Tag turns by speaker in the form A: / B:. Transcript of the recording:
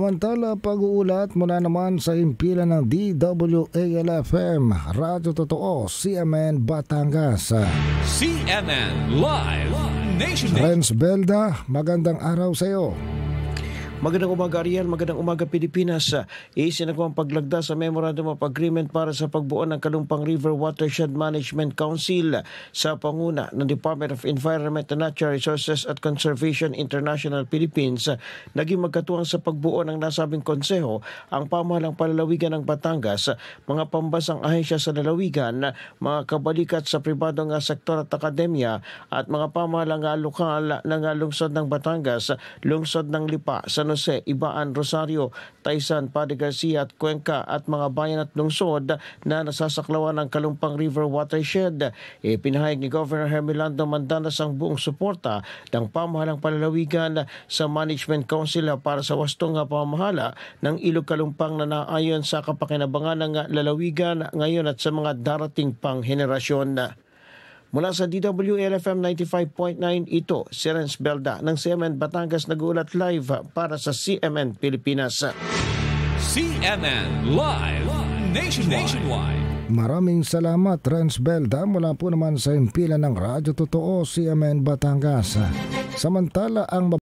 A: Samantala, pag-uulat mula naman sa himpilan ng DWALFM, Radyo Totoo, CMN Batangas.
B: CMN Live Nation.
A: Renz Belda, magandang araw sa iyo.
C: Magandang umaga Ariel, magandang umaga Pilipinas. Isinagawang paglagda sa Memorandum of Agreement para sa pagbuo ng Kalumpang River Watershed Management Council sa panguna ng Department of Environment and Natural Resources at Conservation International Philippines. Naging magkatuwang sa pagbuo ng nasabing konseho ang pamahalang palalawigan ng Batangas, mga pambasang ahensya sa lalawigan, mga kabalikat sa pribadong sektor at akademya at mga pamahalang lokal ng lungsod ng Batangas, lungsod ng Lipa, San Jose, Ibaan, Rosario, Taysan, Padre Garcia at Cuenca at mga bayan at lungsod na nasasaklawan ng Kalumpang River Watershed. Pinahayag ni Governor Hermelando Mandanas ang buong suporta ng pamahalang palalawigan sa Management Council para sa wastong pamahala ng Ilog Kalumpang na naayon sa kapakinabangan ng lalawigan ngayon at sa mga darating pang henerasyon. Mula sa DWALFM 95.9, ito si Renz Belda ng CMN Batangas nag-uulat live para sa CMN Pilipinas.
B: CMN Live Nationwide.
A: Maraming salamat, Renz Belda, mula po naman sa himpilan ng Radyo Totoo, CMN Batangas. Samantala, ang